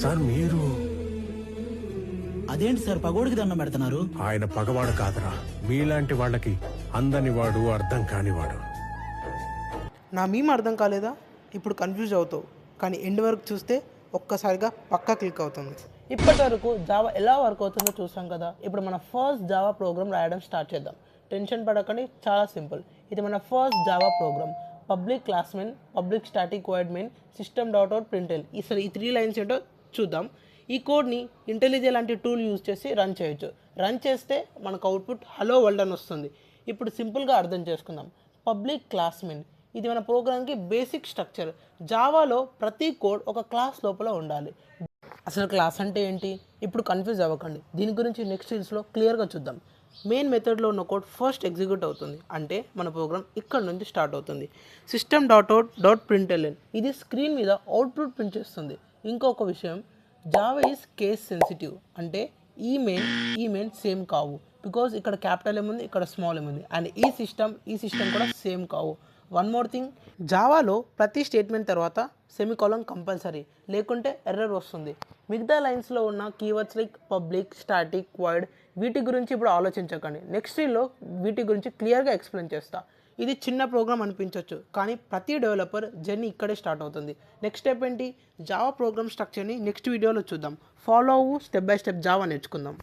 Sir మీరు అదేంటి sir పగోడికి దండం పెడుతున్నారు? ఆయన పగవాడు కాదురా, మీలాంటి వాళ్ళకి అందని వాడు, అర్థం కానివాడు. నా మేము అర్థం కాలేదా? ఇప్పుడు కన్ఫ్యూజ్ అవుతావు, కానీ ఎండ్ వరకు చూస్తే ఒక్కసారిగా పక్కా క్లిక్ అవుతుంది. ఇప్పటి వరకు జావా ఎలా వర్క్ అవుతుందో చూసాం కదా. ఇప్పుడు మన ఫస్ట్ జావా ప్రోగ్రామ్ రాయడం స్టార్ట్ చేద్దాం. టెన్షన్ పడకండి, చాలా సింపుల్. ఇది మన first Java program. Public class main, public static void main, system dot out println. ఈ 3 లైన్స్ ఏంటో చూద్దాం. ఈ కోడ్ని ఇంటెలిజెంట్ లాంటి టూల్ యూజ్ చేసి రన్ చేయొచ్చు. రన్ చేస్తే మనకు అవుట్పుట్ హలో వరల్డ్ అని వస్తుంది. ఇప్పుడు సింపుల్గా అర్థం చేసుకుందాం. పబ్లిక్ క్లాస్ మెయిన్ ఇది మన ప్రోగ్రామ్కి బేసిక్ స్ట్రక్చర్. జావాలో ప్రతి కోడ్ ఒక క్లాస్ లోపల ఉండాలి. అసలు క్లాస్ అంటే ఏంటి? ఇప్పుడు కన్ఫ్యూజ్ అవ్వకండి, దీని గురించి నెక్స్ట్ సిరీస్లో క్లియర్గా చూద్దాం. మెయిన్ మెథడ్లో ఉన్న కోడ్ ఫస్ట్ ఎగ్జిక్యూట్ అవుతుంది, అంటే మన ప్రోగ్రామ్ ఇక్కడ నుంచి స్టార్ట్ అవుతుంది. System dot out dot println ఇది స్క్రీన్ మీద అవుట్పుట్ ప్రింట్ చేస్తుంది. ఇంకొక విషయం, జావా ఈజ్ కేస్ సెన్సిటివ్, అంటే ఈ మెయిన్ సేమ్ కావు. బికాజ్ ఇక్కడ క్యాపిటల్ ఏముంది, ఇక్కడ స్మాల్ ఏముంది, అండ్ ఈ సిస్టమ్ కూడా సేమ్ కావు. వన్ మోర్ థింగ్, జావాలో ప్రతి స్టేట్మెంట్ తర్వాత సెమికోలన్ కంపల్సరీ, లేకుంటే ఎర్రర్ వస్తుంది. మిగతా లైన్స్లో ఉన్న keywords like public, static, void వీటి గురించి ఇప్పుడు ఆలోచించకండి. నెక్స్ట్ వీడియోలో వీటి గురించి క్లియర్గా ఎక్స్ప్లెయిన్ చేస్తా. ఇది చిన్న ప్రోగ్రామ్ అనిపించవచ్చు, కానీ ప్రతి డెవలపర్ జర్నీ ఇక్కడే స్టార్ట్ అవుతుంది. నెక్స్ట్ స్టెప్ ఏంటి? జావా ప్రోగ్రామ్ స్ట్రక్చర్ని నెక్స్ట్ వీడియోలో చూద్దాం. ఫాలో అవ్వు, స్టెప్ బై స్టెప్ జావా నేర్చుకుందాం.